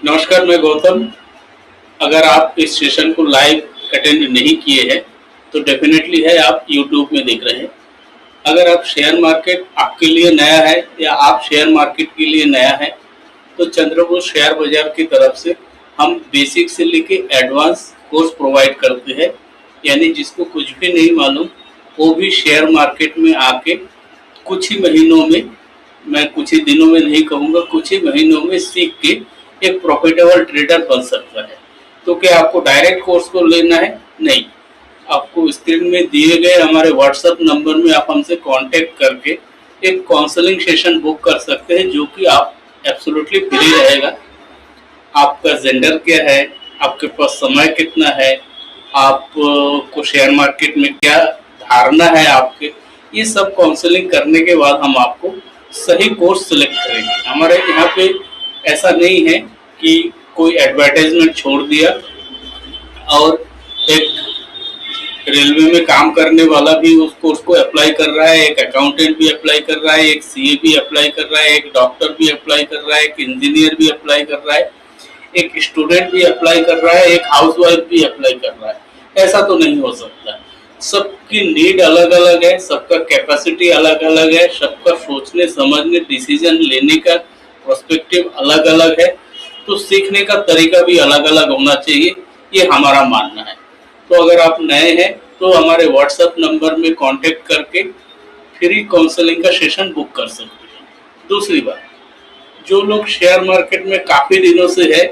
नमस्कार, मैं गौतम। अगर आप इस सेशन को लाइव अटेंड नहीं किए हैं तो डेफिनेटली है आप यूट्यूब में देख रहे हैं। अगर आप शेयर मार्केट आपके लिए नया है या आप शेयर मार्केट के लिए नया है तो चंद्रबोस शेयर बाजार की तरफ से हम बेसिक से लेके एडवांस कोर्स प्रोवाइड करते हैं। यानी जिसको कुछ भी नहीं मालूम वो भी शेयर मार्केट में आके कुछ ही महीनों में, मैं कुछ ही दिनों में नहीं कहूँगा, कुछ ही महीनों में सीख के एक प्रॉफिटेबल ट्रेडर बन सकता है। तो क्या आपको डायरेक्ट कोर्स को लेना है? नहीं, आपको स्क्रीन में दिए गए हमारे व्हाट्सएप नंबर में आप हमसे कांटेक्ट करके एक काउंसलिंग सेशन बुक कर सकते हैं, जो कि आप एब्सोल्युटली फ्री रहेगा। आपका जेंडर क्या है, आपके पास समय कितना है, आप को शेयर मार्केट में क्या धारणा है आपके, ये सब काउंसलिंग करने के बाद हम आपको सही कोर्स सिलेक्ट करेंगे। हमारे यहाँ पे ऐसा नहीं है कि कोई एडवर्टाइजमेंट छोड़ दिया और एक रेलवे में काम करने वाला भी उस कोर्स को अप्लाई कर रहा है, एक अकाउंटेंट भी अप्लाई कर रहा है, एक सीए भी अप्लाई कर रहा है, एक डॉक्टर भी अप्लाई कर रहा है, एक इंजीनियर भी अप्लाई कर रहा है, एक स्टूडेंट भी अप्लाई कर रहा है, एक हाउसवाइफ भी अप्लाई कर रहा है। ऐसा तो नहीं हो सकता। सबकी नीड अलग अलग है, सबका कैपेसिटी अलग अलग है, सबका सोचने समझने डिसीजन लेने का पर्सपेक्टिव अलग अलग है, तो सीखने का तरीका भी अलग अलग होना चाहिए, ये हमारा मानना है। तो अगर आप नए हैं तो हमारे व्हाट्सएप नंबर में कांटेक्ट करके फ्री काउंसलिंग का सेशन बुक कर सकते हैं। दूसरी बात, जो लोग शेयर मार्केट में काफी दिनों से है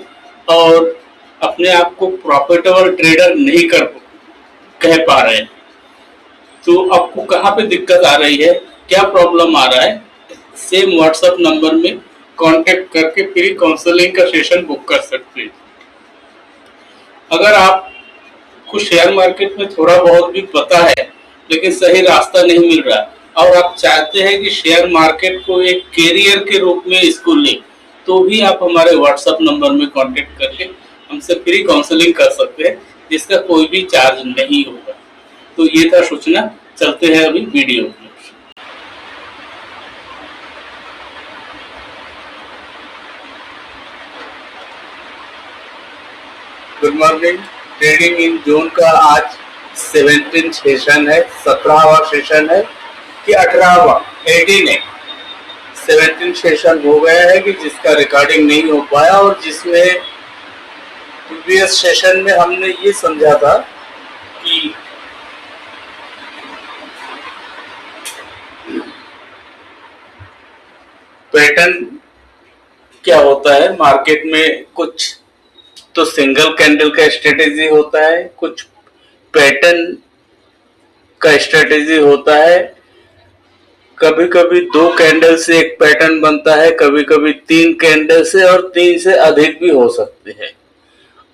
और अपने आप को प्रॉफिटेबल ट्रेडर नहीं कर कह पा रहे हैं, तो आपको कहाँ पे दिक्कत आ रही है, क्या प्रॉब्लम आ रहा है, सेम व्हाट्सएप नंबर में कांटेक्ट करके फ्री काउंसलिंग का सेशन बुक कर सकते हैं। अगर आपको शेयर मार्केट में थोड़ा बहुत भी पता है लेकिन सही रास्ता नहीं मिल रहा और आप चाहते हैं कि शेयर मार्केट को एक कैरियर के रूप में इसको लें, तो भी आप हमारे व्हाट्सएप नंबर में कांटेक्ट करके हमसे फ्री काउंसलिंग कर सकते हैं, जिसका कोई भी चार्ज नहीं होगा। तो ये था सूचना। चलते हैं अभी वीडियो में। Good morning. Trading in zone का आज 17 सेशन है, 17वां सेशन है कि 18वां, 18 है। 17 सेशन हो गया है कि जिसका रिकॉर्डिंग नहीं हो पाया, और जिसमें प्रीवियस सेशन में हमने ये समझा था कि पैटर्न क्या होता है मार्केट में। कुछ तो सिंगल कैंडल का स्ट्रेटेजी होता है, कुछ पैटर्न का स्ट्रेटेजी होता है, कभी कभी 2 कैंडल से एक पैटर्न बनता है, कभी कभी 3 कैंडल से, और 3 से अधिक भी हो सकते हैं।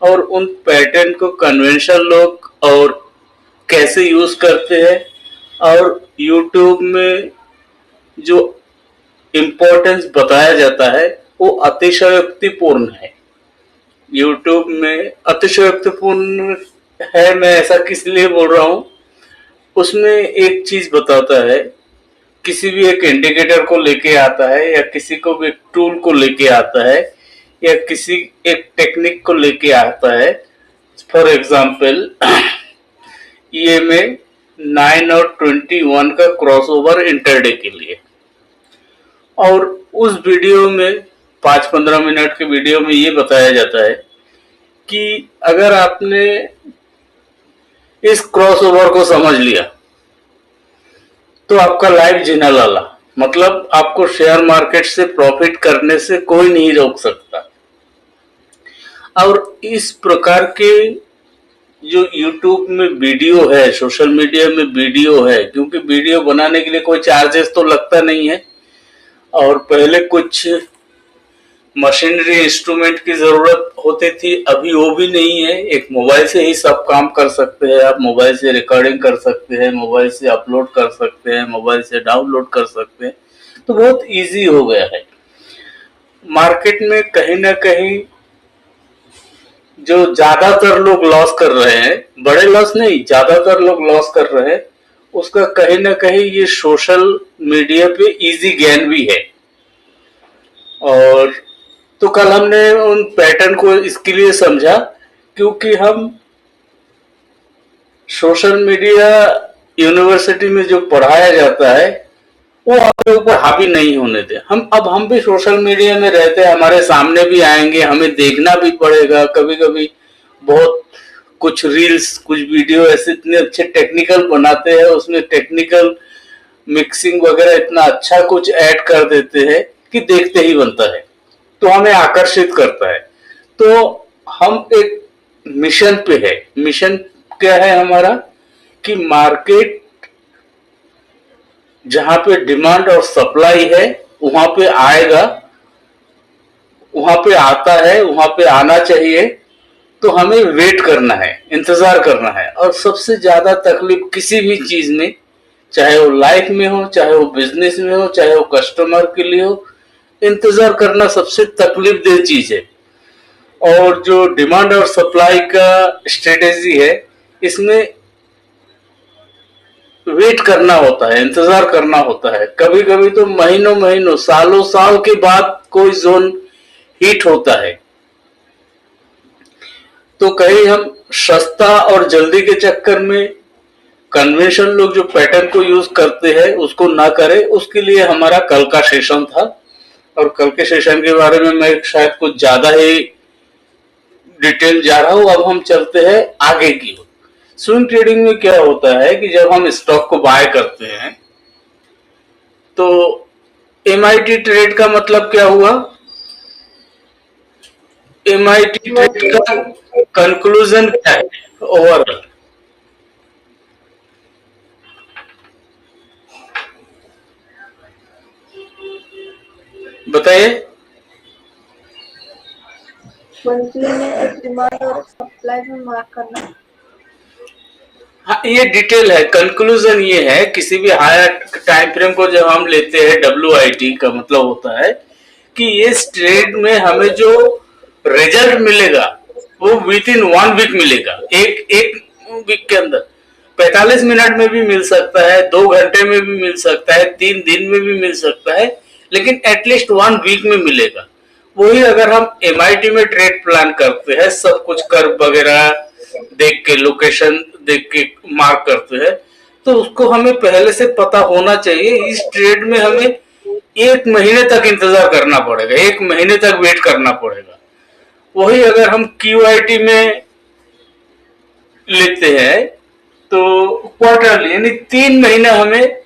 और उन पैटर्न को कन्वेंशनल लोग और कैसे यूज करते हैं, और यूट्यूब में जो इम्पोर्टेंस बताया जाता है वो अतिशयोक्तिपूर्ण है। यूट्यूब में अतिशयोक्तिपूर्ण है, मैं ऐसा किस लिए बोल रहा हूँ, उसमें एक चीज बताता है, किसी भी एक इंडिकेटर को लेके आता है, या किसी को भी एक टूल को लेके आता है, या किसी एक टेक्निक को लेके आता है। फॉर एग्जाम्पल EMA 9 और 21 का क्रॉसओवर इंटरडे के लिए, और उस वीडियो में 5-15 मिनट के वीडियो में ये बताया जाता है कि अगर आपने इस क्रॉसओवर को समझ लिया तो आपका लाइफ जीना लाला, मतलब आपको शेयर मार्केट से प्रॉफिट करने से कोई नहीं रोक सकता। और इस प्रकार के जो YouTube में वीडियो है, सोशल मीडिया में वीडियो है, क्योंकि वीडियो बनाने के लिए कोई चार्जेस तो लगता नहीं है, और पहले कुछ मशीनरी इंस्ट्रूमेंट की जरूरत होती थी, अभी वो भी नहीं है। एक मोबाइल से ही सब काम कर सकते हैं। आप मोबाइल से रिकॉर्डिंग कर सकते हैं, मोबाइल से अपलोड कर सकते हैं, मोबाइल से डाउनलोड कर सकते हैं, तो बहुत इजी हो गया है। मार्केट में कहीं ना कहीं जो ज्यादातर लोग लॉस कर रहे हैं, बड़े लॉस नहीं, ज्यादातर लोग लॉस कर रहे हैं, उसका कहीं ना कहीं ये सोशल मीडिया पे इजी गेन भी है। और तो कल हमने उन पैटर्न को इसके लिए समझा क्योंकि हम सोशल मीडिया यूनिवर्सिटी में जो पढ़ाया जाता है वो हमारे ऊपर हावी नहीं होने दे। हम भी सोशल मीडिया में रहते हैं, हमारे सामने भी आएंगे, हमें देखना भी पड़ेगा। कभी कभी बहुत कुछ रील्स, कुछ वीडियो ऐसे इतने अच्छे टेक्निकल बनाते हैं, उसमें टेक्निकल मिक्सिंग वगैरह इतना अच्छा कुछ ऐड कर देते हैं कि देखते ही बनता है, तो हमें आकर्षित करता है। तो हम एक मिशन पे है। मिशन क्या है हमारा कि मार्केट जहां पे डिमांड और सप्लाई है वहां पे आएगा, वहां पे आता है, वहां पे आना चाहिए। तो हमें वेट करना है, इंतजार करना है। और सबसे ज्यादा तकलीफ किसी भी चीज में, चाहे वो लाइफ में हो, चाहे वो बिजनेस में हो, चाहे वो कस्टमर के लिए हो, इंतजार करना सबसे तकलीफ दे चीज है। और जो डिमांड और सप्लाई का स्ट्रेटेजी है, इसमें वेट करना होता है, इंतजार करना होता है। कभी कभी तो महीनों महीनों, सालों साल के बाद कोई जोन हिट होता है। तो कहीं हम सस्ता और जल्दी के चक्कर में कन्वेंशनल लोग जो पैटर्न को यूज करते हैं उसको ना करें। उसके लिए हमारा कल का सेशन था, और कल के सेशन के बारे में मैं शायद कुछ ज्यादा ही डिटेल जा रहा हूं। अब हम चलते हैं आगे की ओर। स्विंग ट्रेडिंग में क्या होता है कि जब हम स्टॉक को बाय करते हैं तो एमआईटी ट्रेड का मतलब क्या हुआ? एमआईटी ट्रेड का कंक्लूजन क्या है ओवरऑल? बताइए। मंथली में डिमांड और सप्लाई में मार्क करना। हाँ, ये डिटेल है। कंक्लूजन ये है, किसी भी हायर टाइम फ्रेम को जब हम लेते हैं, WIT का मतलब होता है कि इस ट्रेड में हमें जो रिजल्ट मिलेगा वो विद इन 1 वीक मिलेगा। एक वीक के अंदर 45 मिनट में भी मिल सकता है, 2 घंटे में भी मिल सकता है, 3 दिन में भी मिल सकता है, लेकिन एटलीस्ट 1 वीक में मिलेगा। वही अगर हम MIT में ट्रेड प्लान करते हैं, सब कुछ कर्व वगैरह देख के, लोकेशन देख के मार्क करते हैं, तो उसको हमें पहले से पता होना चाहिए। इस ट्रेड में हमें 1 महीने तक इंतजार करना पड़ेगा, 1 महीने तक वेट करना पड़ेगा। वही अगर हम QIT में लेते हैं तो क्वार्टरली, यानी 3 महीने, हमें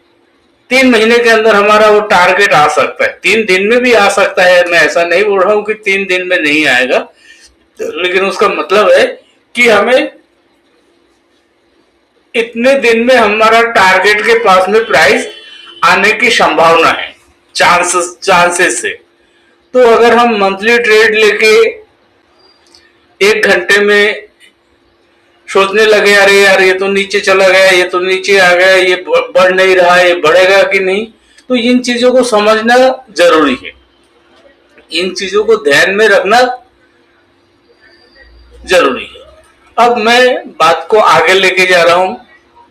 3 महीने के अंदर हमारा वो टारगेट आ सकता है। 3 दिन में भी आ सकता है, मैं ऐसा नहीं बोल रहा हूं कि 3 दिन में नहीं आएगा, लेकिन उसका मतलब है कि हमें इतने दिन में हमारा टारगेट के पास में प्राइस आने की संभावना है, चांसेस से। तो अगर हम मंथली ट्रेड लेके 1 घंटे में सोचने लगे, अरे यार ये तो नीचे चला गया, ये तो नीचे आ गया, ये बढ़ नहीं रहा, ये बढ़ेगा कि नहीं, तो इन चीजों को समझना जरूरी है, इन चीजों को ध्यान में रखना जरूरी है। अब मैं बात को आगे लेके जा रहा हूं।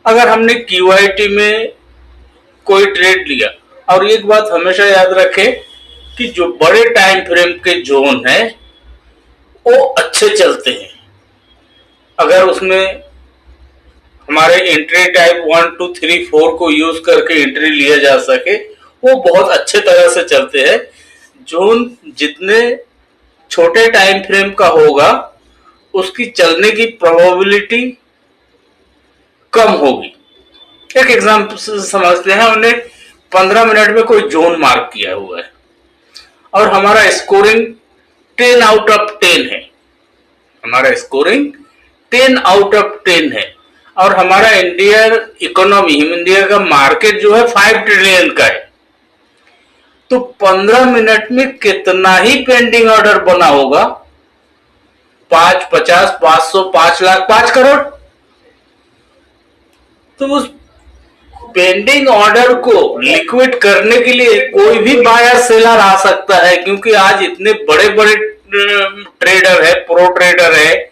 अगर हमने QIT में कोई ट्रेड लिया, और एक बात हमेशा याद रखें कि जो बड़े टाइम फ्रेम के जोन है वो अच्छे चलते हैं। अगर उसमें हमारे एंट्री टाइप 1 2 3 4 को यूज करके एंट्री लिया जा सके, वो बहुत अच्छे तरह से चलते हैं। जोन जितने छोटे टाइम फ्रेम का होगा उसकी चलने की प्रोबेबिलिटी कम होगी। एक एग्जांपल समझते हैं, हमने 15 मिनट में कोई जोन मार्क किया हुआ है और हमारा स्कोरिंग 10 आउट ऑफ 10 है, हमारा स्कोरिंग 10 आउट ऑफ 10 है, और हमारा इंडिया इकोनॉमी, इंडिया का मार्केट जो है 5 ट्रिलियन का है। तो 15 मिनट में कितना ही पेंडिंग ऑर्डर बना होगा? 5, 50, 500, 5 लाख, 5 करोड़। तो उस पेंडिंग ऑर्डर को लिक्विड करने के लिए कोई भी बायर सेलर आ सकता है, क्योंकि आज इतने बड़े बड़े ट्रेडर है, प्रो ट्रेडर है,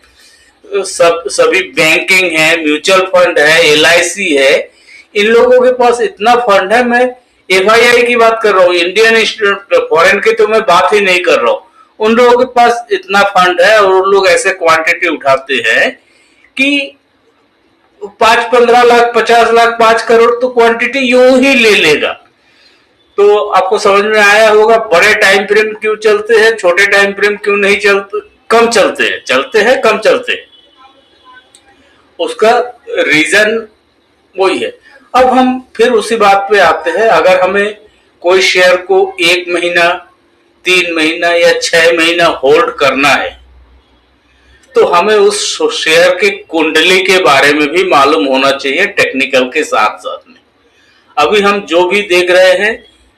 सभी बैंकिंग है, म्यूचुअल फंड है, LIC है, इन लोगों के पास इतना फंड है। मैं FII की बात कर रहा हूँ, इंडियन इंस्टीट्यूट फॉरेन की तो मैं बात ही नहीं कर रहा हूँ। उन लोगों के पास इतना फंड है और उन लोग ऐसे क्वांटिटी उठाते हैं कि 5-15 लाख 50 लाख 5 करोड़ तो क्वांटिटी यूं ही ले लेगा। तो आपको समझ में आया होगा बड़े टाइम फ्रेम क्यों चलते हैं, छोटे टाइम फ्रेम क्यों नहीं चलते, कम चलते हैं कम चलते हैं। उसका रीजन वही है। अब हम फिर उसी बात पे आते हैं, अगर हमें कोई शेयर को 1 महीना 3 महीना या 6 महीना होल्ड करना है तो हमें उस शेयर के कुंडली के बारे में भी मालूम होना चाहिए टेक्निकल के साथ साथ में। अभी हम जो भी देख रहे हैं,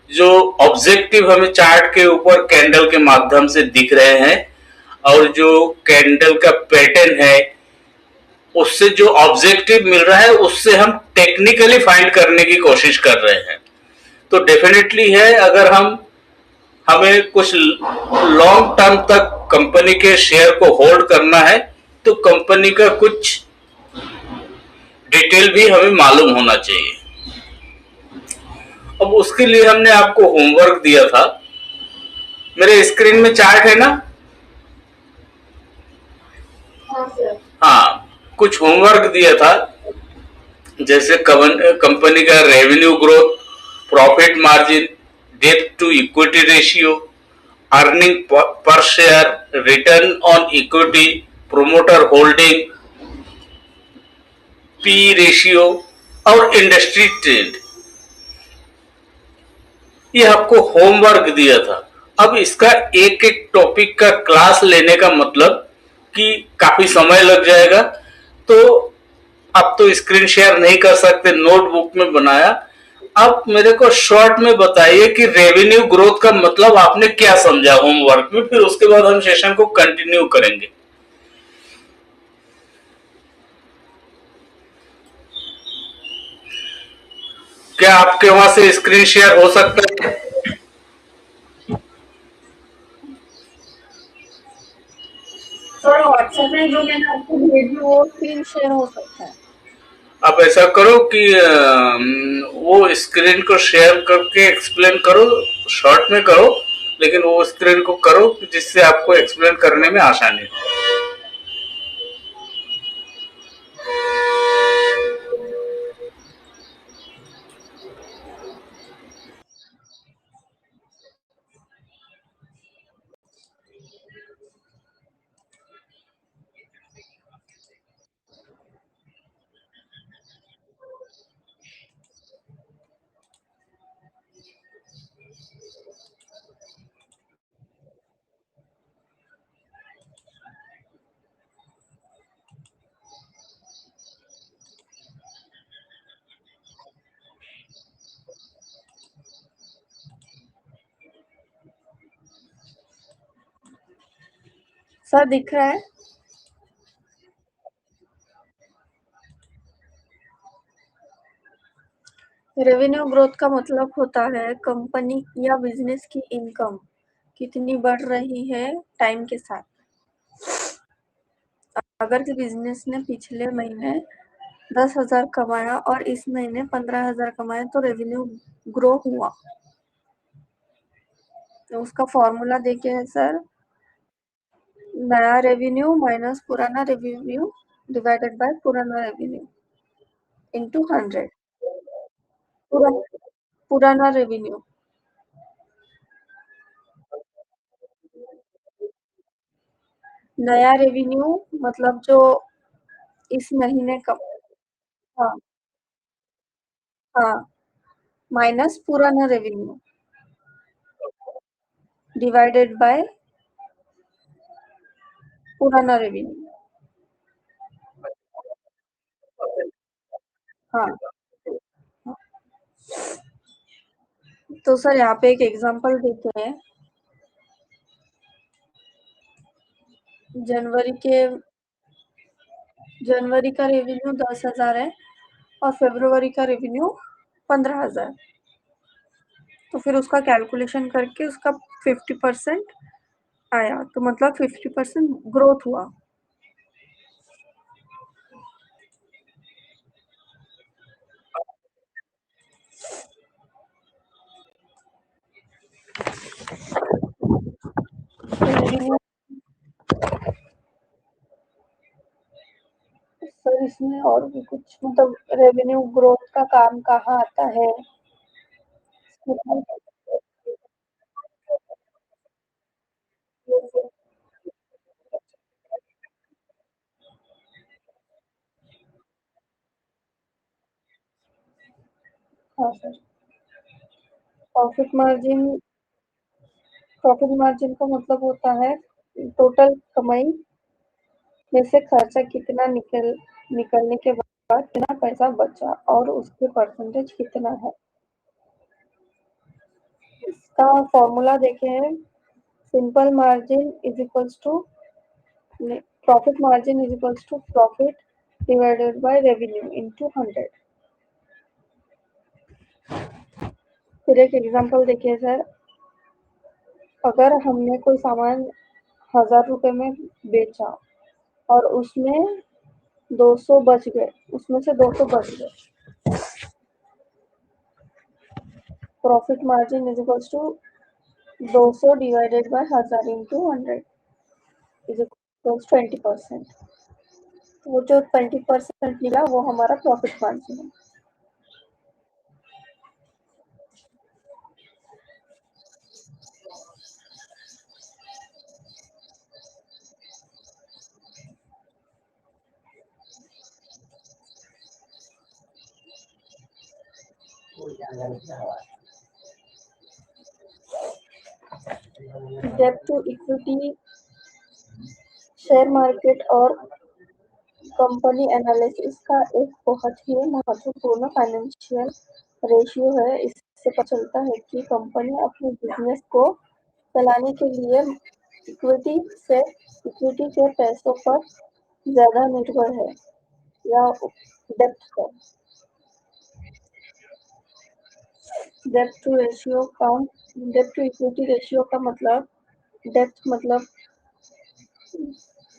जो ऑब्जेक्टिव हमें चार्ट के ऊपर कैंडल के माध्यम से दिख रहे हैं और जो कैंडल का पैटर्न है उससे जो ऑब्जेक्टिव मिल रहा है उससे हम टेक्निकली फाइंड करने की कोशिश कर रहे हैं। तो डेफिनेटली है, अगर हमें कुछ लॉन्ग टर्म तक कंपनी के शेयर को होल्ड करना है तो कंपनी का कुछ डिटेल भी हमें मालूम होना चाहिए। अब उसके लिए हमने आपको होमवर्क दिया था, मेरे स्क्रीन में चार्ट है ना? हाँ, कुछ होमवर्क दिया था, जैसे कंपनी का revenue growth, profit margin, debt to equity ratio, earning per share, return on equity, promoter holding, P ratio और इंडस्ट्री ट्रेंड। ये आपको होमवर्क दिया था। अब इसका एक एक टॉपिक का क्लास लेने का मतलब कि काफी समय लग जाएगा, तो अब तो स्क्रीन शेयर नहीं कर सकते, नोटबुक में बनाया। आप मेरे को शॉर्ट में बताइए कि रेवेन्यू ग्रोथ का मतलब आपने क्या समझा होमवर्क में, फिर उसके बाद हम सेशन को कंटिन्यू करेंगे। क्या आपके वहां से स्क्रीन शेयर हो सकता है? सर व्हाट्सएप में जो मैंने आपको भेजी वो स्क्रीन शेयर हो सकता है। आप ऐसा करो कि वो स्क्रीन को शेयर करके एक्सप्लेन करो, शॉर्ट में करो, लेकिन वो स्क्रीन को करो जिससे आपको एक्सप्लेन करने में आसानी हो। सर दिख रहा है? रेवेन्यू ग्रोथ का मतलब होता है कंपनी या बिजनेस की इनकम कितनी बढ़ रही है टाइम के साथ। अगर किसी बिजनेस ने पिछले महीने 10,000 कमाया और इस महीने 15,000 कमाए तो रेवेन्यू ग्रो हुआ। तो उसका फॉर्मूला देखिए है सर, नया रेवेन्यू माइनस पुराना रेवेन्यू डिवाइडेड बाय पुराना रेवेन्यू इंटू 100। पुराना रेवेन्यू नया रेवेन्यू मतलब जो इस महीने का, हाँ हाँ, माइनस पुराना रेवेन्यू डिवाइडेड बाय पुराना रेवेन्यू। हाँ, तो सर यहाँ पे एक एग्जांपल देते हैं। जनवरी का रेवेन्यू 10,000 है और फरवरी का रेवेन्यू 15,000। तो फिर उसका कैलकुलेशन करके उसका 50% आया, तो मतलब 50% ग्रोथ हुआ। रेवेन्यू सर इसमें और भी कुछ मतलब रेवेन्यू ग्रोथ का काम कहाँ आता है? हाँ sir. Profit margin profit margin का मतलब होता है टोटल कमाई में से खर्चा कितना निकलने के बाद कितना पैसा बचा और उसके परसेंटेज कितना है। इसका फॉर्मूला देखें, simple margin is equals to profit margin is equals to profit divided by revenue into 100। फिर एक एग्जांपल देखिए सर, अगर हमने कोई सामान 1000 रुपए में बेचा और उसमें 200 बच गए, उसमें से 200 बच गए, profit margin is equals to 200 divided by 1000 into 100 is equals 20%। वो जो 20% मिला वो हमारा प्रॉफिट मार्जिन है। डेब्ट टू इक्विटी, शेयर मार्केट और कंपनी एनालिसिस का एक बहुत ही महत्वपूर्ण फाइनेंशियल रेशियो है। इससे पता चलता है कि कंपनी अपने बिजनेस को चलाने के लिए इक्विटी के पैसों पर ज्यादा निर्भर है या डेब्ट पर। डेब्ट टू इक्विटी रेशियो का मतलब डेब्ट मतलब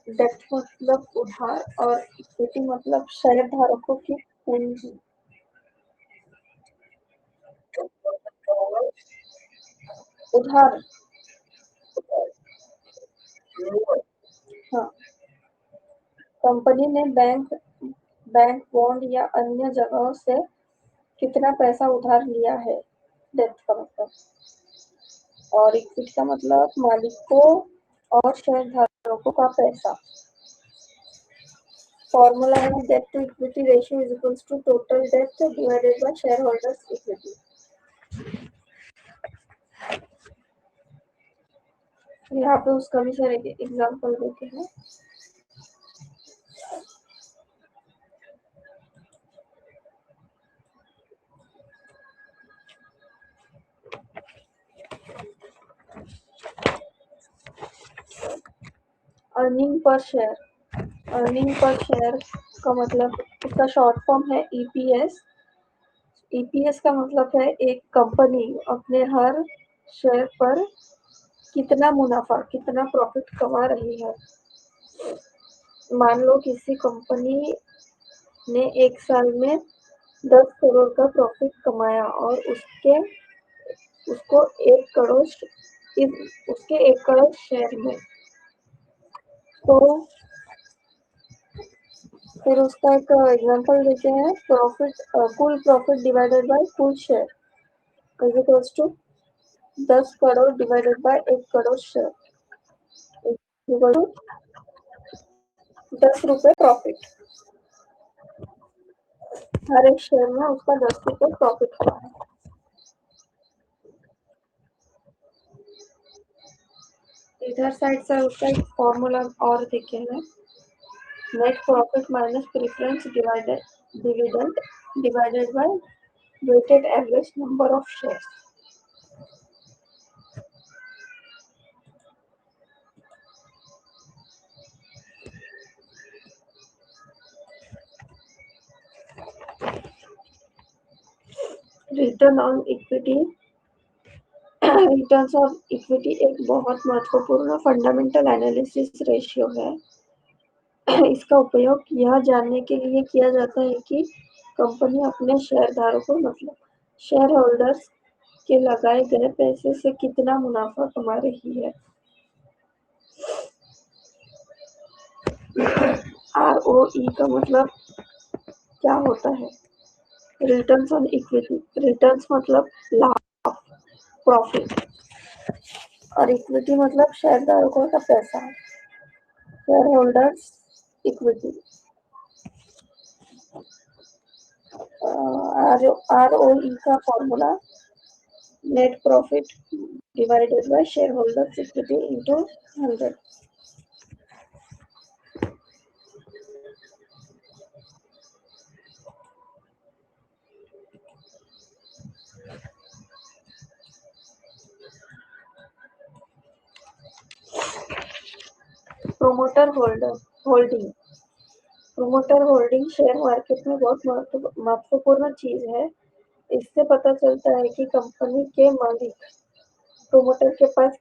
डेब्ट मतलब उधार और इक्विटी मतलब शेयर धारकों की पूंजी। उधार, हाँ, कंपनी ने बैंक बॉन्ड या अन्य जगहों से कितना पैसा उधार लिया है, डेब्ट का मतलब। और इक्विटी का मतलब मालिकों और शेयरधारकों का पैसा। फॉर्मूला है डेब्ट to equity ratio is equals to total डेब्ट divided by share holders equity. यहाँ पे उसका भी सर एक एग्जाम्पल देते हैं। अर्निंग पर शेयर का मतलब इसका शॉर्ट फॉर्म है ईपीएस। ईपीएस का मतलब है एक कंपनी अपने हर शेयर पर कितना मुनाफा, कितना प्रॉफिट कमा रही है। मान लो किसी कंपनी ने एक साल में 10 करोड़ का प्रॉफिट कमाया और उसको 1 करोड़ शेयर में, तो फिर उसका एक एग्जांपल देते हैं, कुल प्रॉफिट डिवाइडेड बाय कुल share is equals to 10 crore divided by 1 crore share equal to 10 रुपए प्रॉफिट। हर एक शेयर में उसका 10 रुपए प्रॉफिट हुआ है। इधर साइड से उसका एक फॉर्मूला और देखेंगे, net profit minus preference dividend divided by weighted average number of shares. Return on equity, returns of equity एक बहुत महत्वपूर्ण फंडामेंटल एनालिसिस रेशियो है। इसका उपयोग यह जानने के लिए किया जाता है कि कंपनी अपने शेयरधारकों मतलब शेयर होल्डर्स के लगाए गए पैसे से कितना मुनाफा कमा रही है। ROE का मतलब क्या होता है? Returns on equity. रिटर्न्स मतलब लाभ, प्रॉफिट, और इक्विटी मतलब शेयरधारकों का पैसा, शेयर होल्डर्स इक्विटी। ROE का formula net profit divided bye share holders equity into 100। Promoter holding. Promoter holding share market में बहुत महत्वपूर्ण चीज है। इससे पता चलता है कि कंपनी के मालिक प्रोमोटर के पास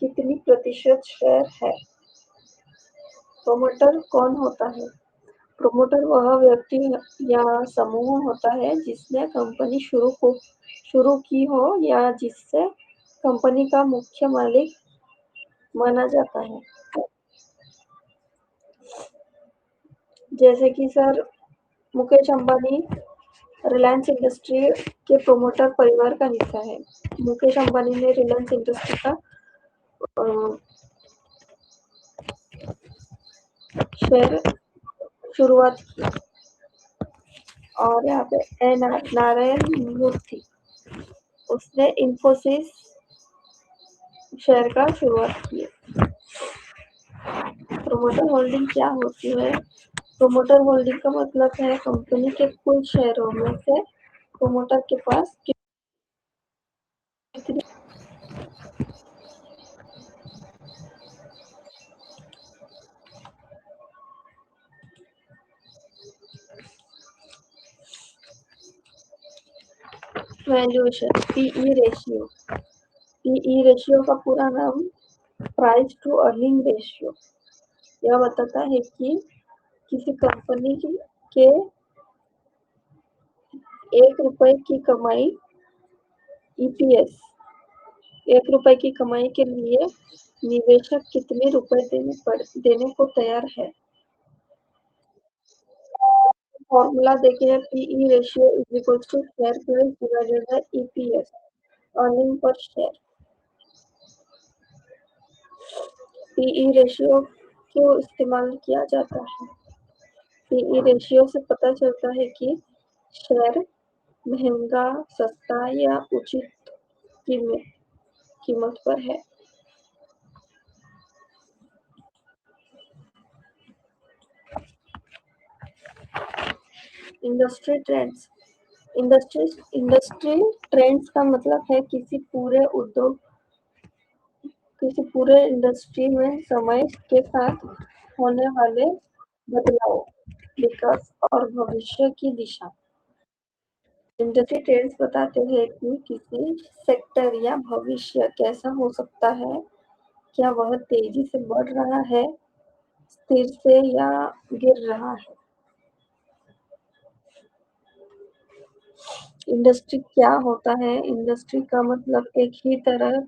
कितनी प्रतिशत शेयर है। प्रोमोटर कौन होता है? प्रोमोटर वह व्यक्ति या समूह होता है जिसने कंपनी शुरू की हो या जिससे कंपनी का मुख्य मालिक माना जाता है। जैसे कि सर मुकेश अंबानी रिलायंस इंडस्ट्री के प्रोमोटर परिवार का हिस्सा है। मुकेश अंबानी ने रिलायंस इंडस्ट्री का शेयर शुरुआत की। और यहाँ पे नारायण मूर्ति, उसने इन्फोसिस शेयर का शुरुआत की। प्रोमोटर होल्डिंग क्या होती है? प्रोमोटर होल्डिंग का मतलब है कंपनी के कुल शेयरों में से प्रोमोटर के पास कितनी valuation. PE ratio. PE ratio का पूरा नाम प्राइस टू अर्निंग रेशियो। यह बताता है कि किसी कंपनी के 1 रुपए की कमाई ईपीएस 1 रुपए की कमाई के लिए निवेशक कितने रुपए देने को तैयार है। फॉर्मूला देखिए, PE ratio is equal to share price divided by EPS, earning per share. PE ratio क्यों इस्तेमाल किया जाता है? पीई रेशियो से पता चलता है कि शेयर महंगा, सस्ता या उचित कीमत पर है। Industry trends. इंडस्ट्री ट्रेंड्स का मतलब है किसी पूरे इंडस्ट्री में समय के साथ होने वाले बदलाव, विकास और भविष्य की दिशा। इंडस्ट्री ट्रेंड्स बताते हैं कि किसी सेक्टर या भविष्य कैसा हो सकता है, क्या वह तेजी से बढ़ रहा है, स्थिर से या गिर रहा है। इंडस्ट्री क्या होता है? इंडस्ट्री का मतलब एक ही तरह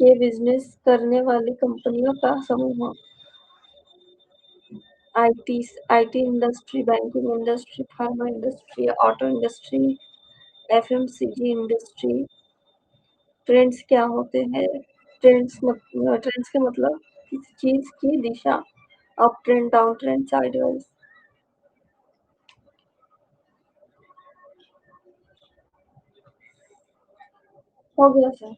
के बिजनेस करने वाली कंपनियों का समूह। IT industry, banking industry, pharma industry, auto industry, FMCG industry. Trends क्या होते हैं? ट्रेंड्स के मतलब किसी चीज की दिशा, up trend, down trend, sideways. हो गया सर।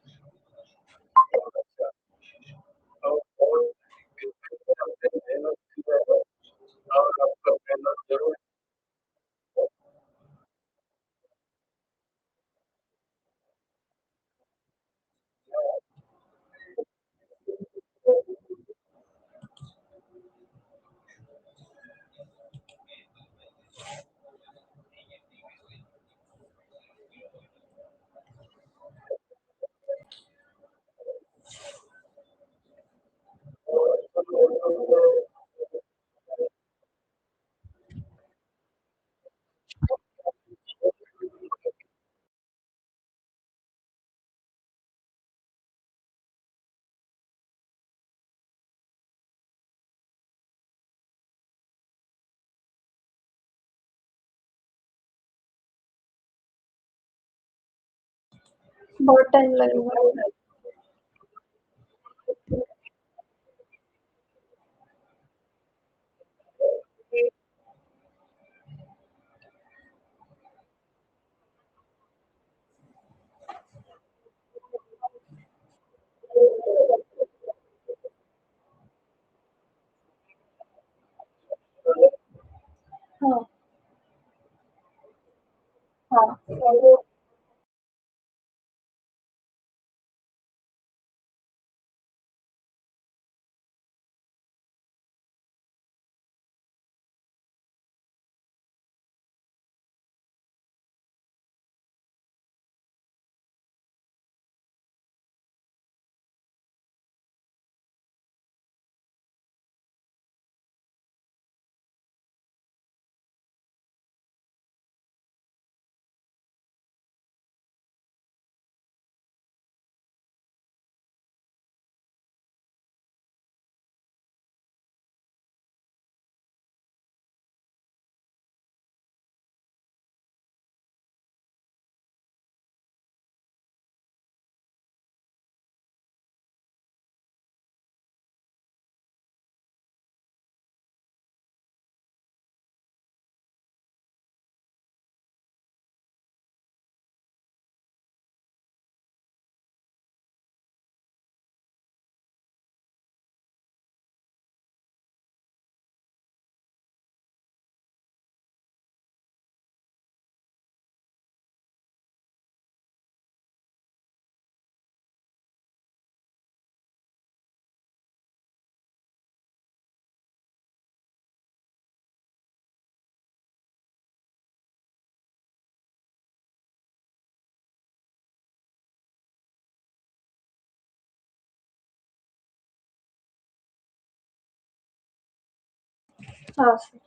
बहुत टाइम लगेगा। हाँ, हाँ। हाँ सर।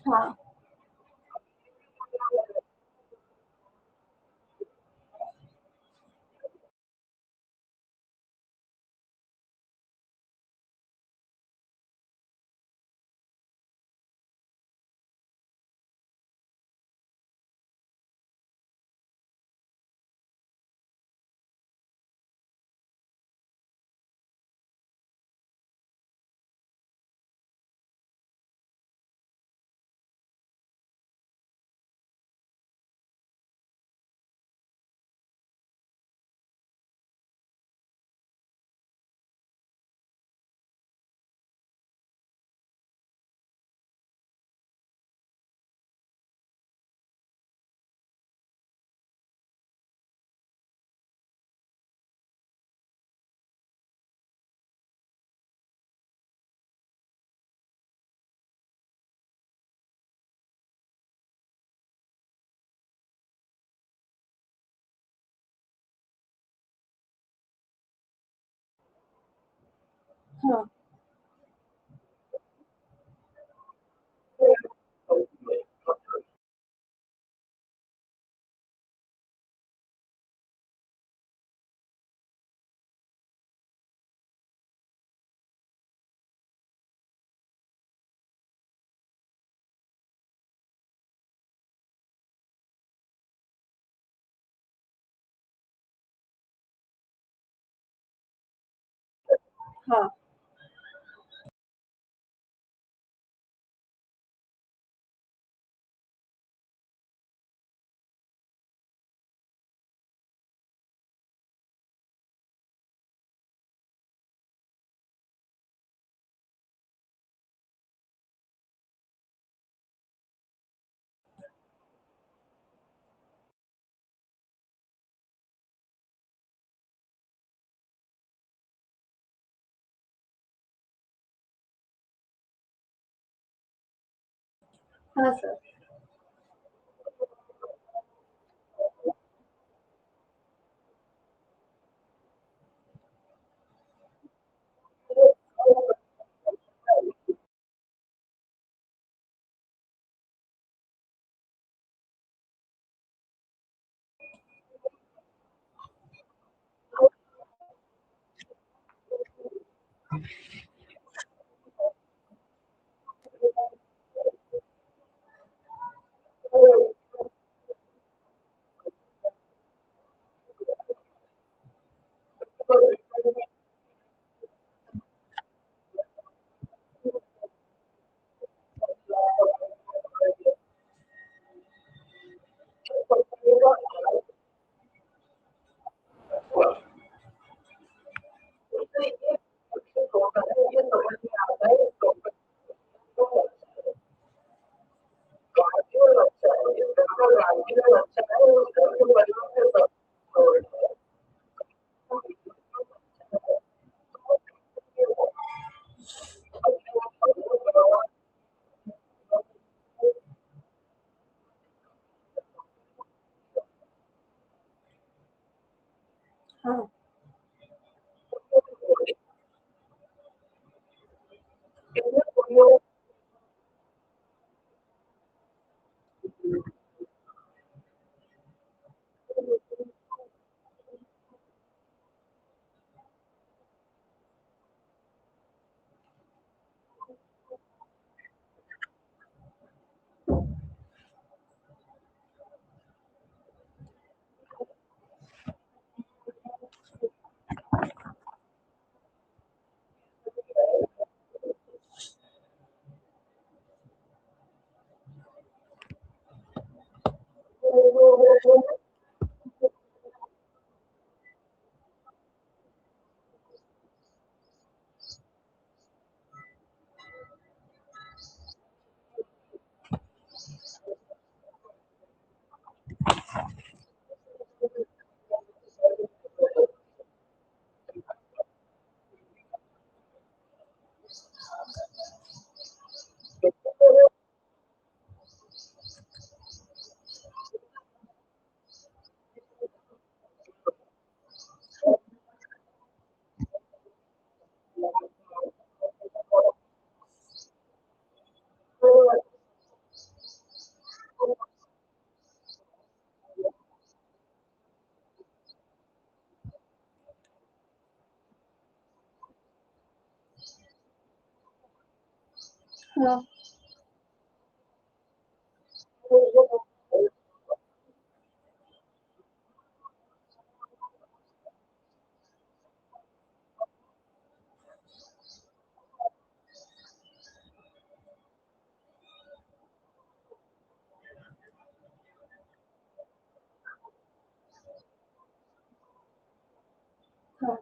हाँ, हाँ, हाँ, हाँ सर। हाँ, हाँ, हाँ,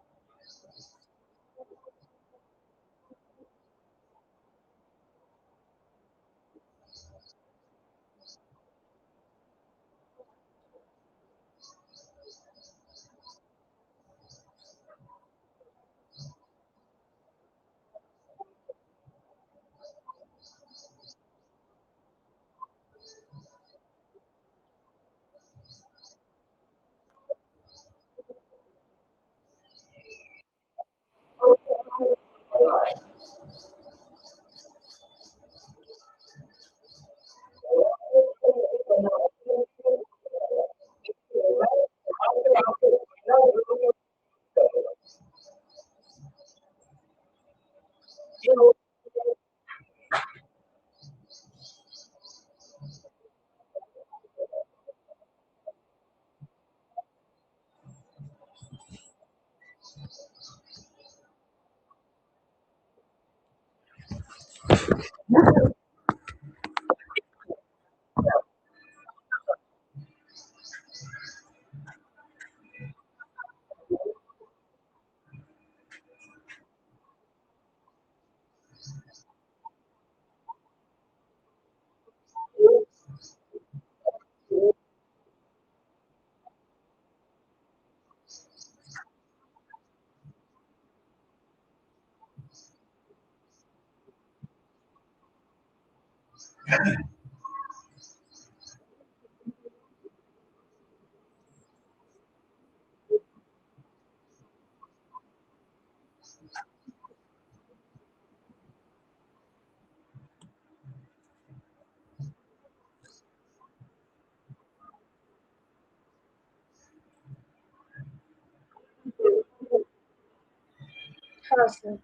हाँ सर।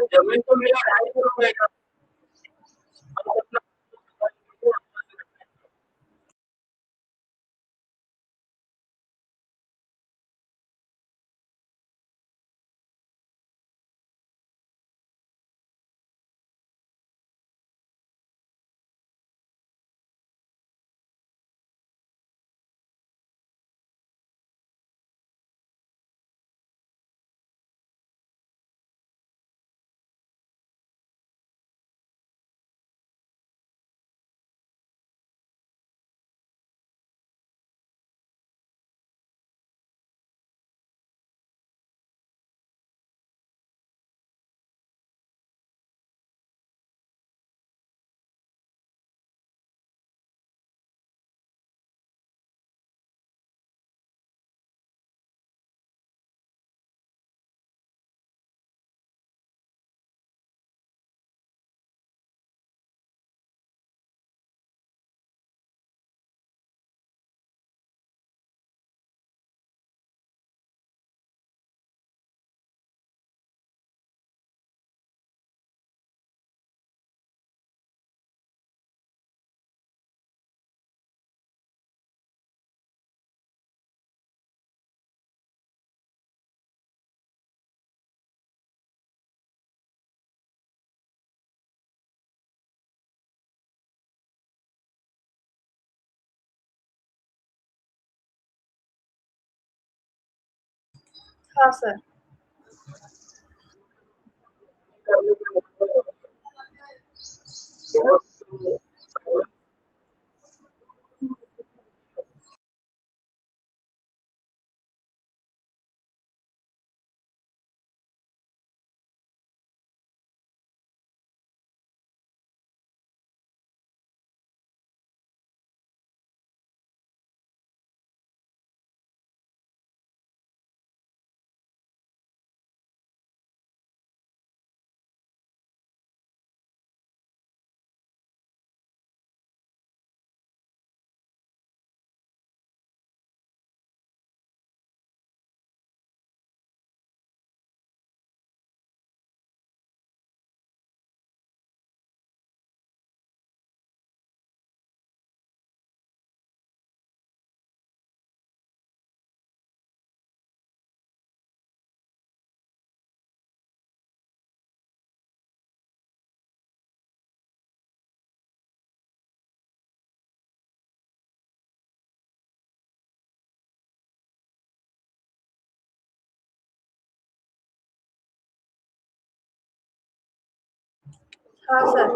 जमीन तो मेरा 250 का। हाँ सर। हाँ सर।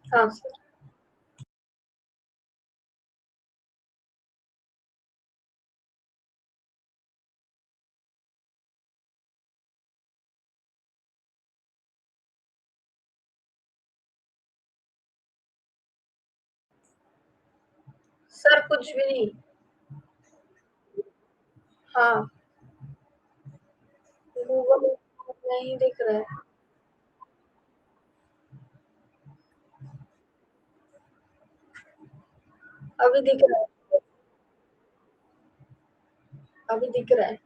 हाँ सर। सर कुछ भी नहीं। हाँ, गूगल नहीं दिख रहा है। अभी दिख रहा है, अभी दिख रहा है।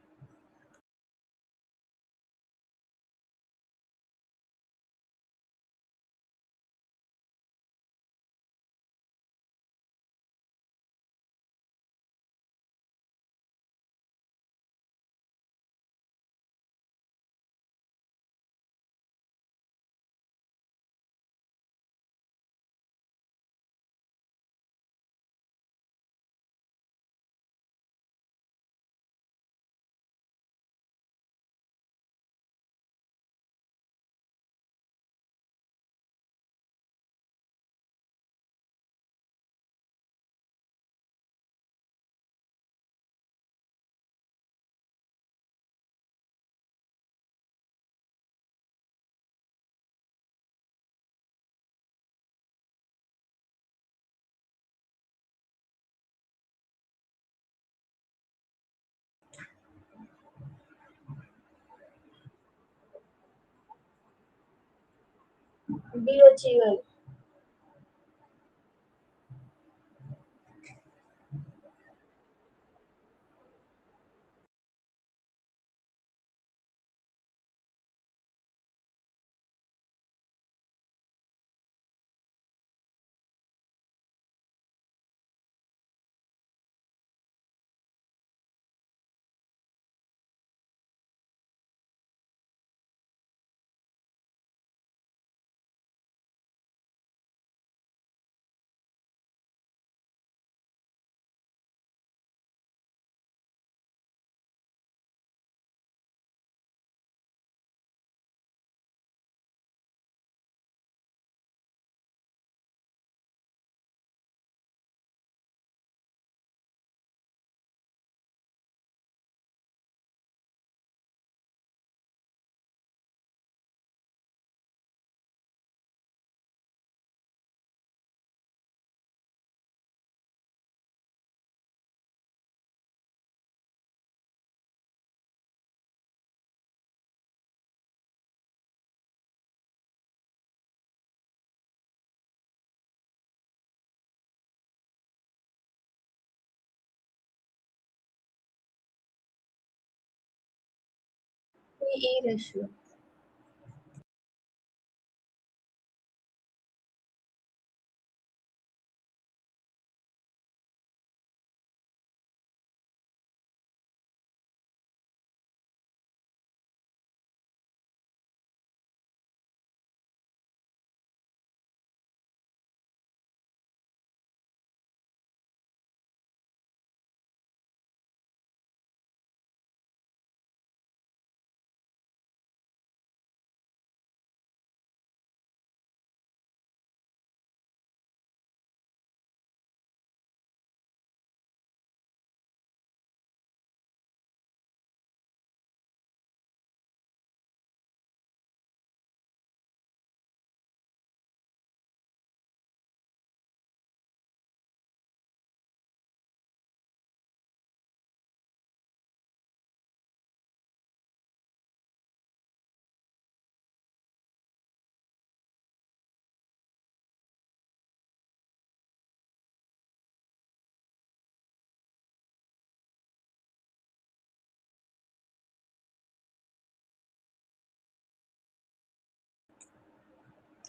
Be achiever. PE ratio.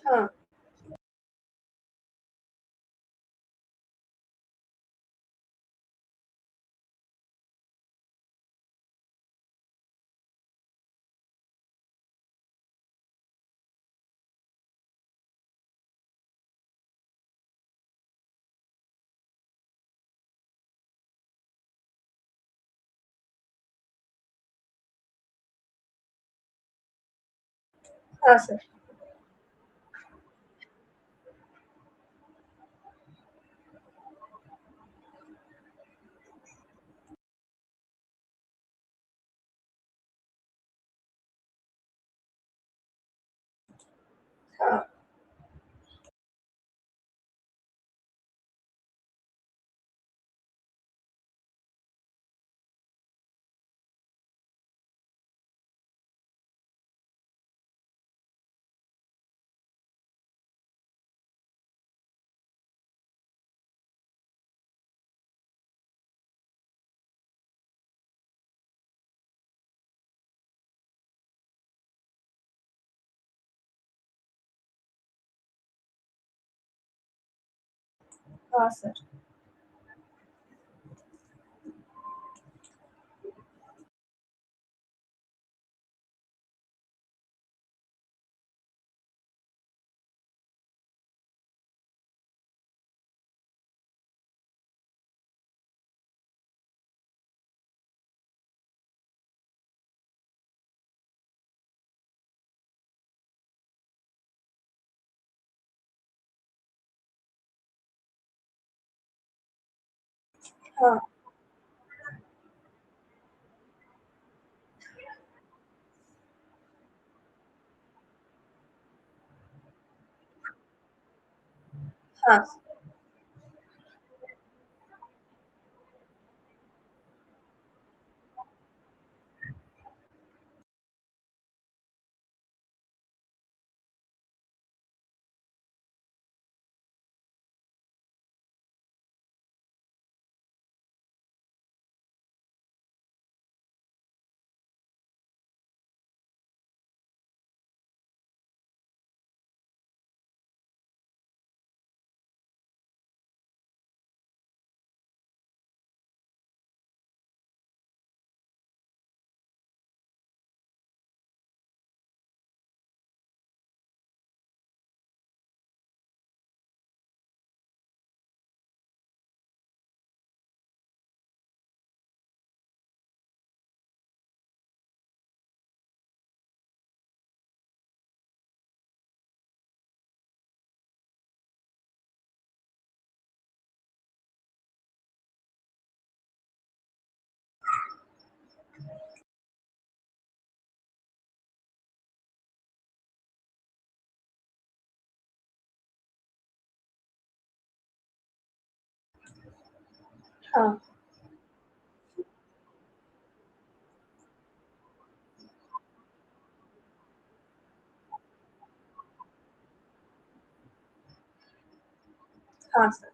हाँ। हाँ सर। हाँ। हाँ सर। हाँ। हाँ। हाँ, हाँ सर।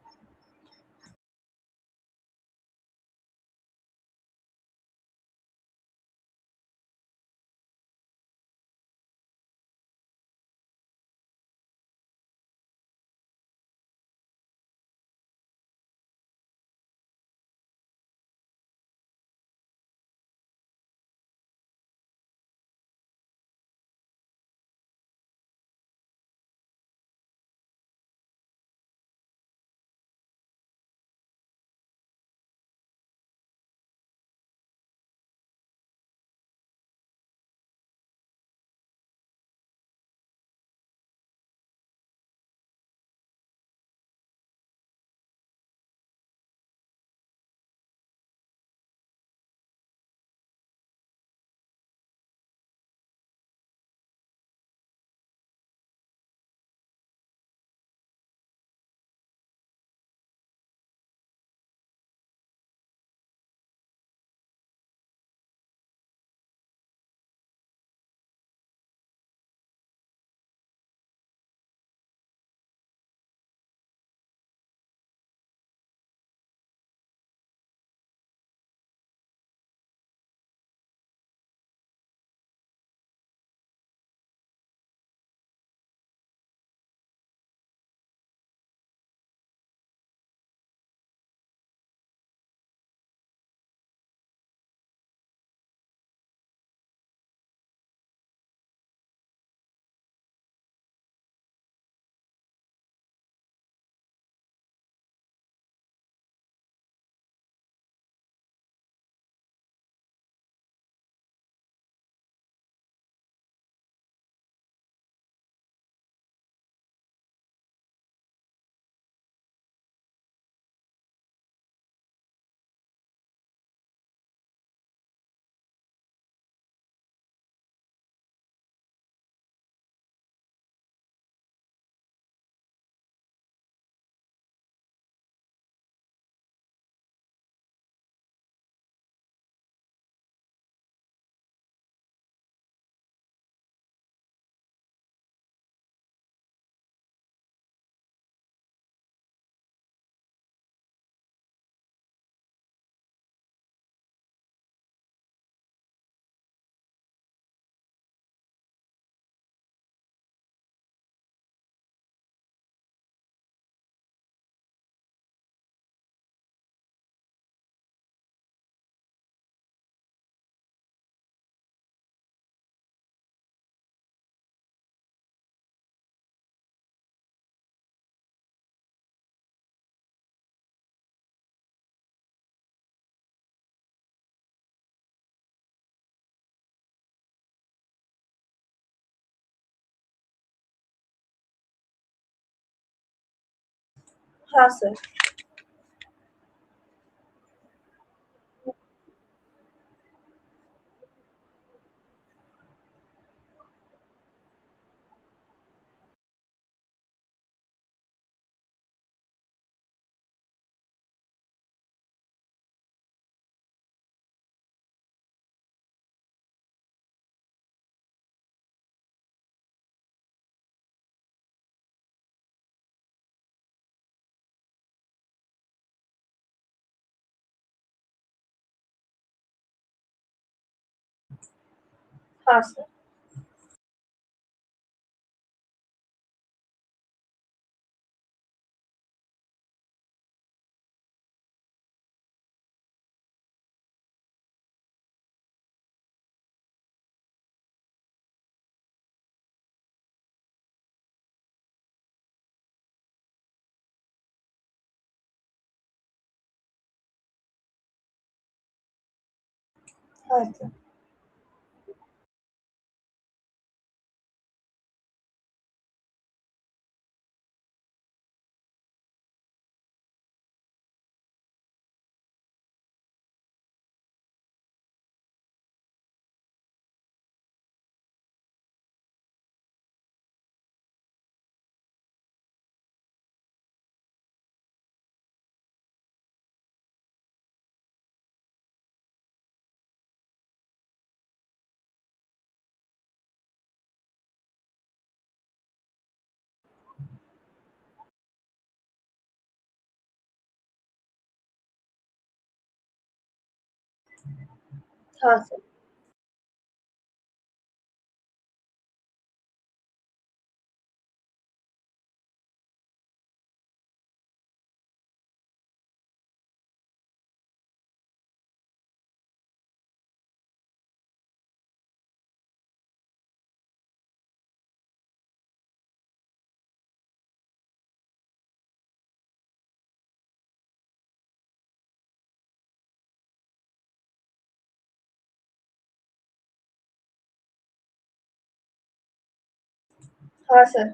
हाँ सर। हाँ सर। हाँ सर। हाँ सर। हाँ सर।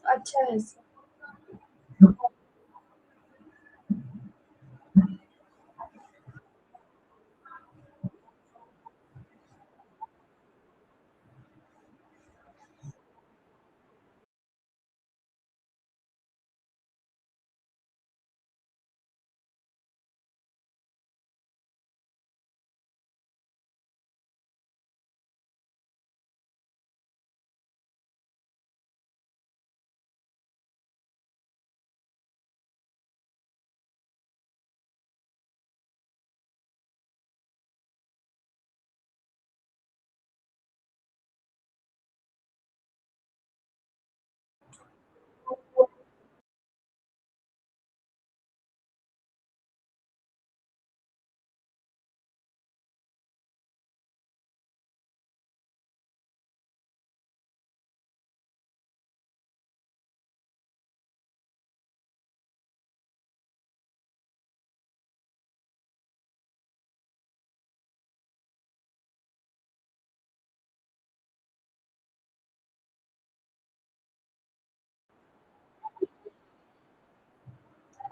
अच्छा है सर।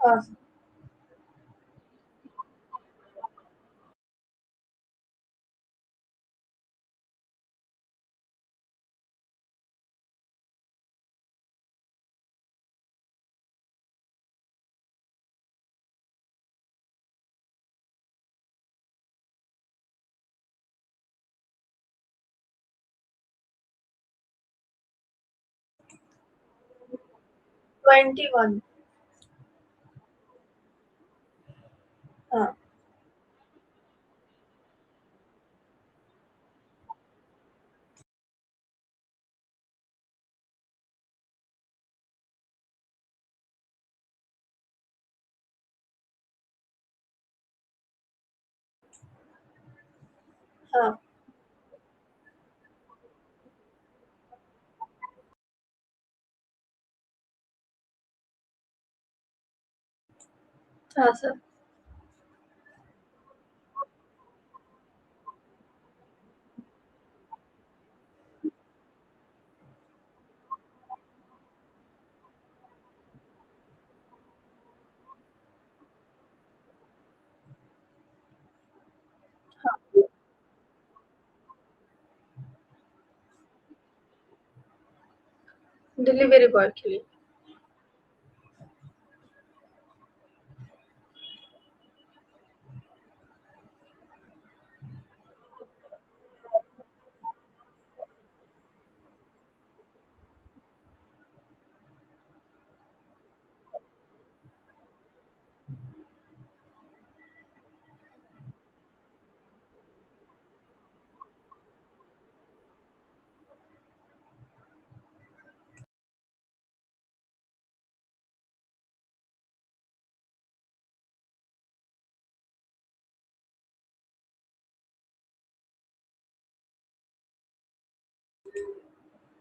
हाँ, सर 21। हाँ, हाँ, हाँ सर। डिलीवरी बॉय के लिए।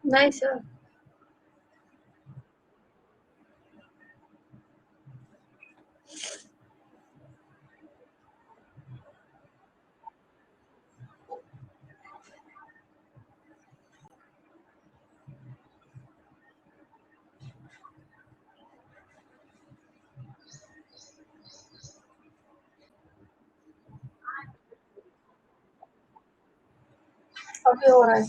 नहीं सर। अभी हो रहा है।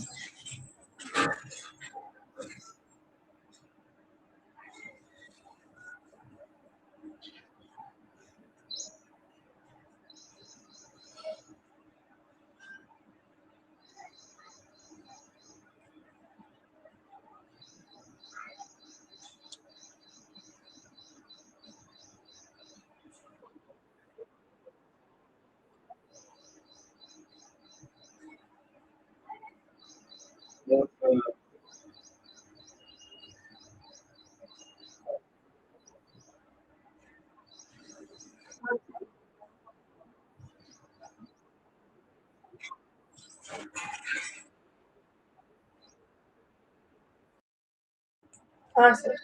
हाँ सर।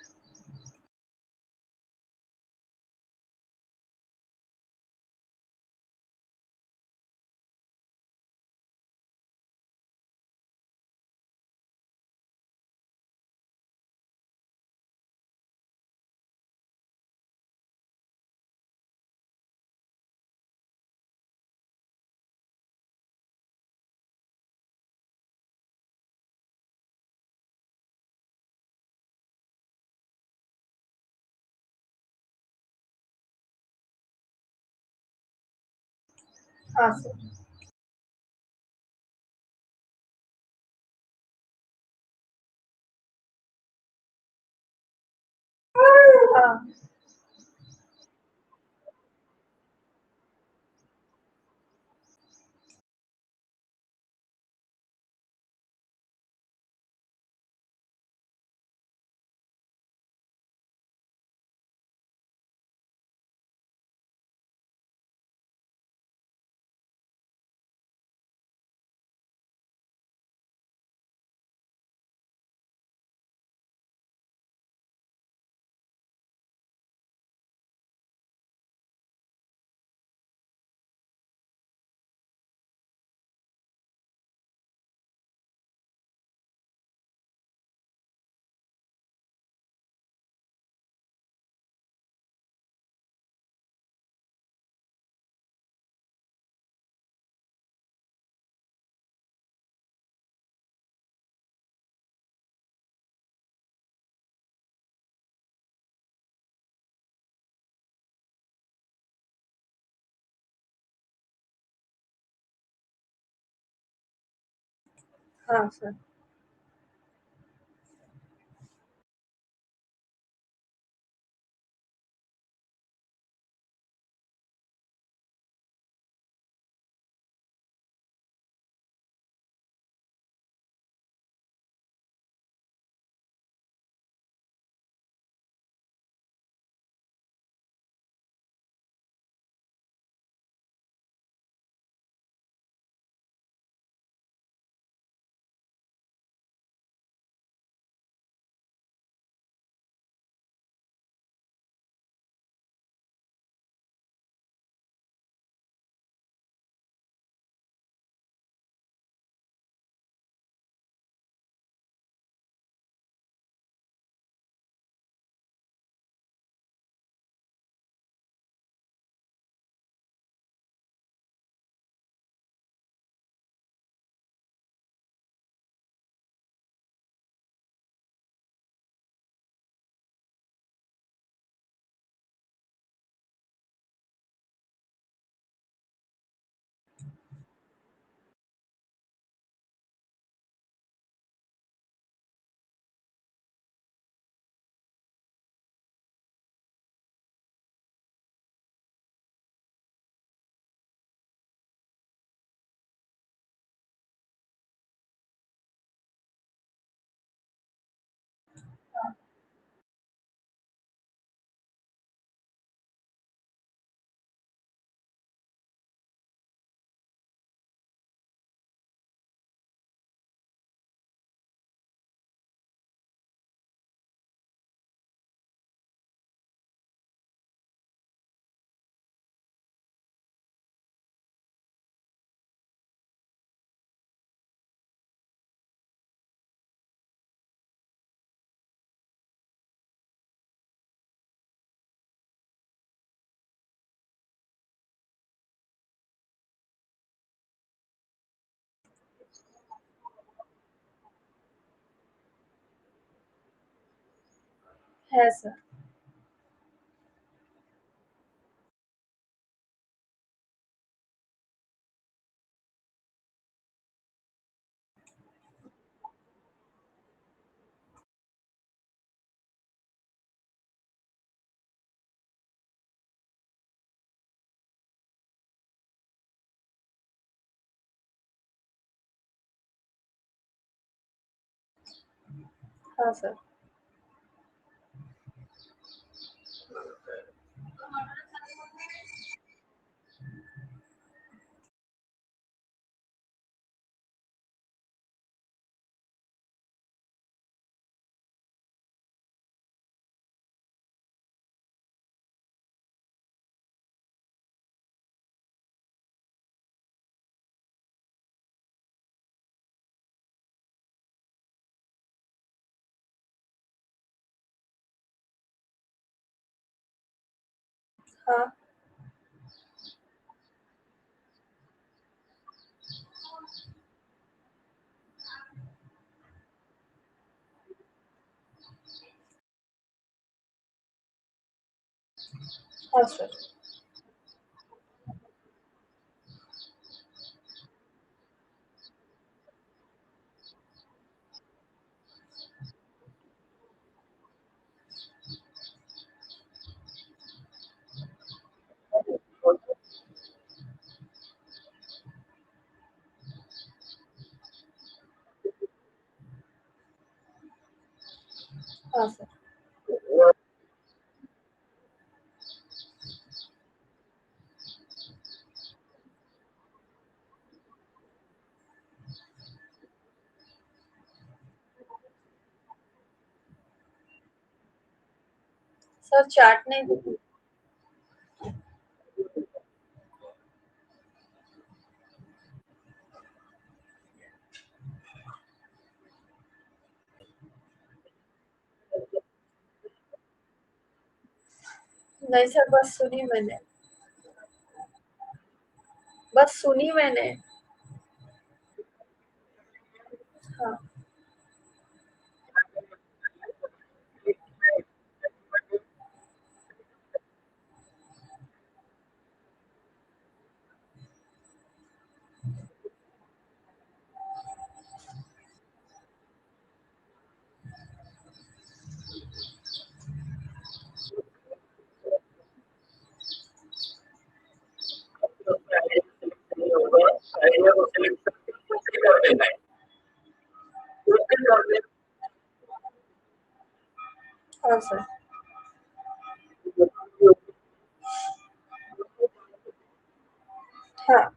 हाँ सर। हाँ। हाँ सर। है सर। हाँ सर। हाँ। हाँ सर। हाँ सर। सर चैट नहीं दिखी। नहीं सर, बस सुनी मैंने। बस सुनी मैंने। हाँ। हाँ सर। हाँ।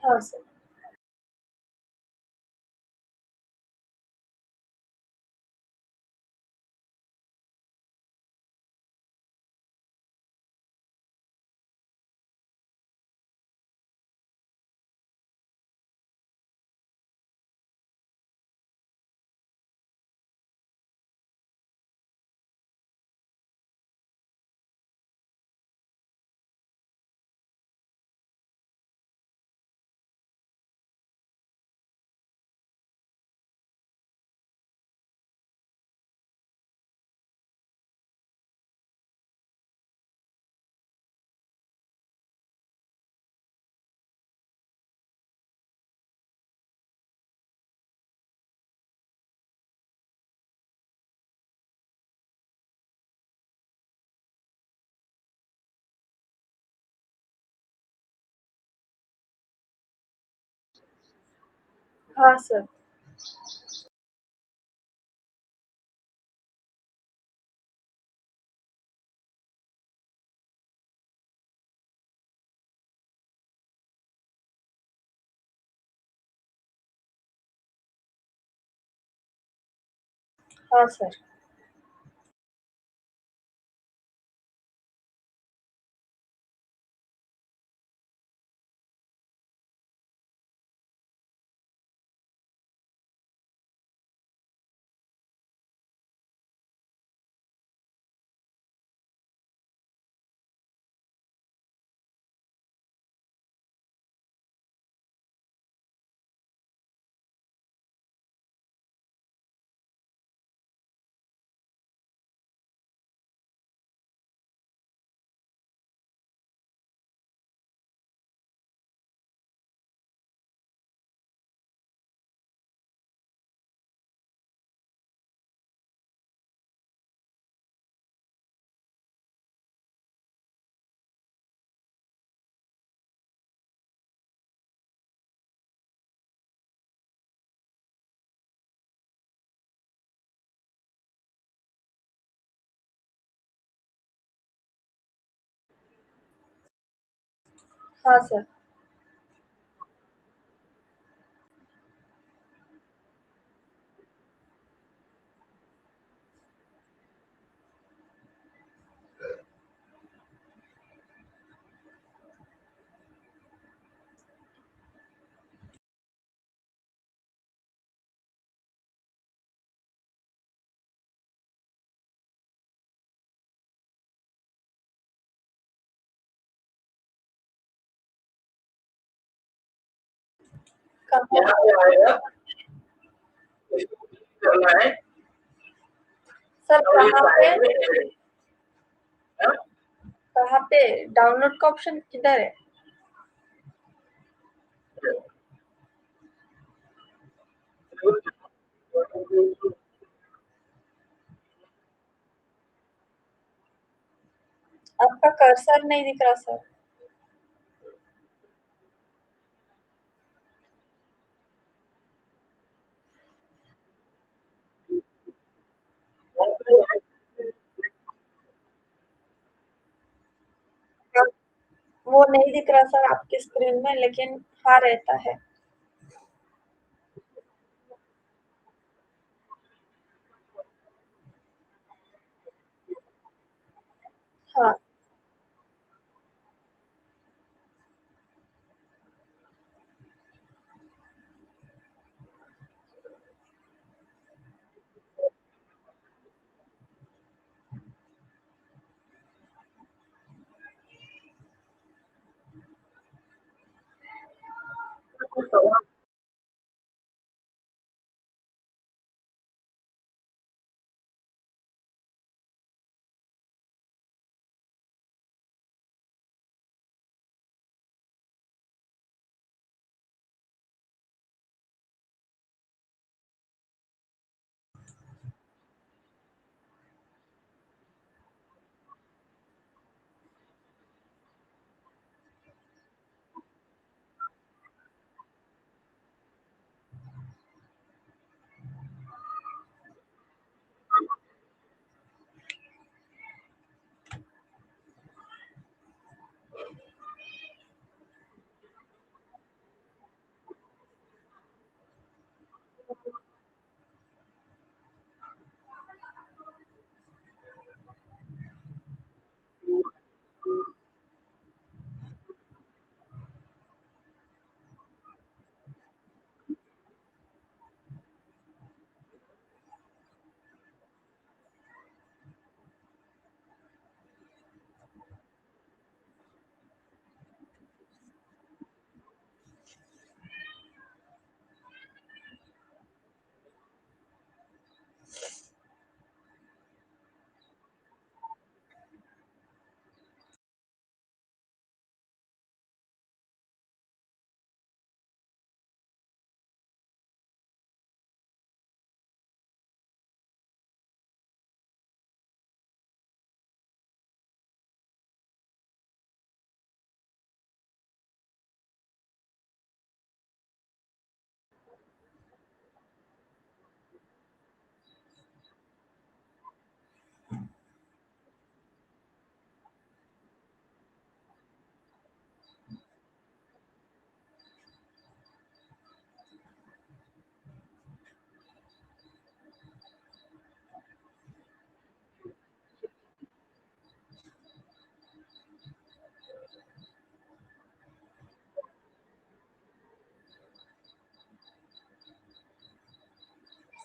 हाँ सर। हाँ सर। हाँ सर। हाँ सर। कहाँ पे आएगा? करना है। सर कहाँ पे? हाँ? कहाँ पे डाउनलोड का ऑप्शन किधर है? आपका कर्सर नहीं दिख रहा सर। वो नहीं दिख रहा सर आपकी स्क्रीन में, लेकिन हाँ रहता है। हाँ।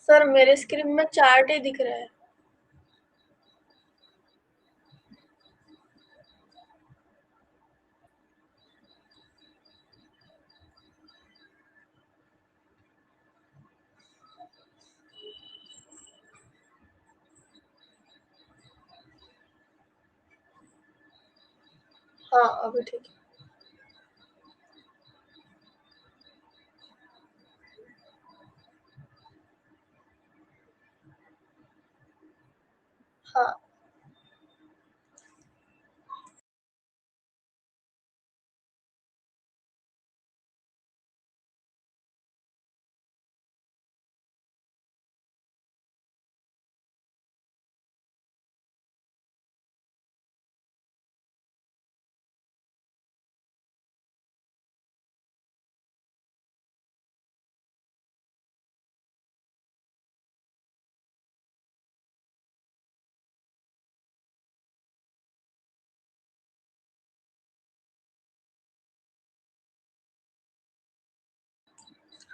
सर मेरे स्क्रीन में चार्ट ही दिख रहा है। हाँ अभी ठीक है। हाँ।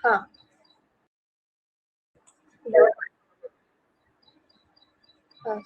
हाँ, हाँ,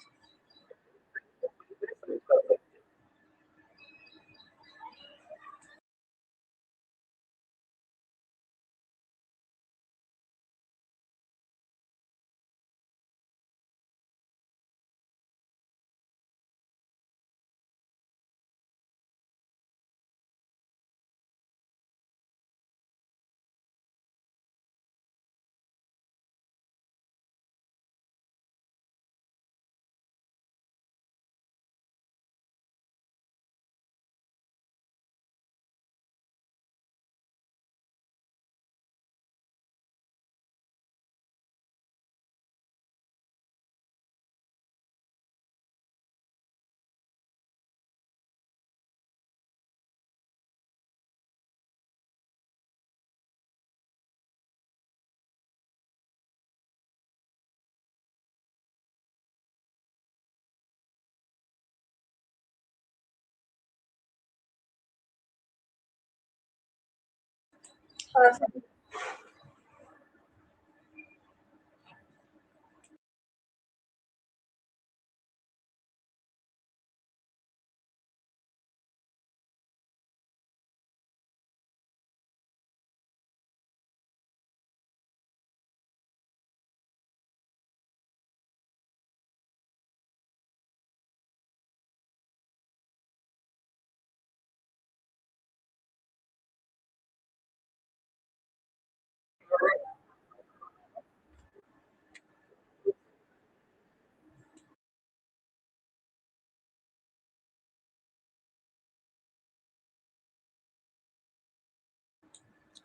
हाँ सर,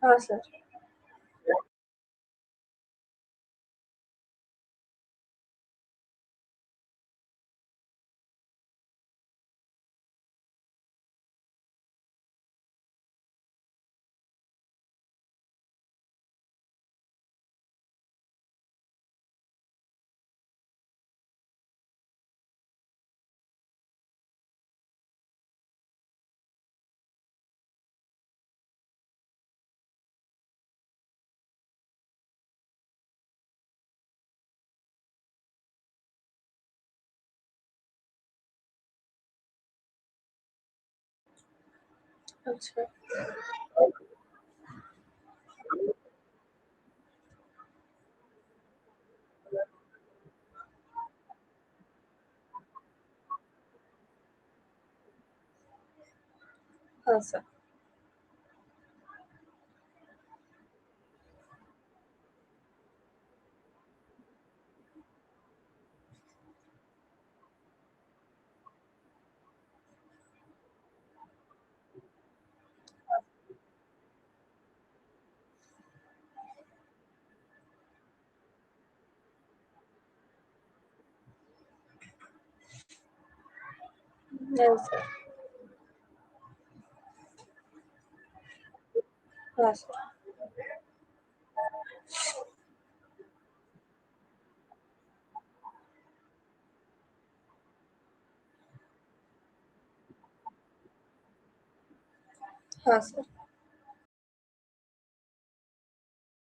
हाँ सर, अच्छा, हाँ सर, नहीं सर, हाँ सर, हाँ सर।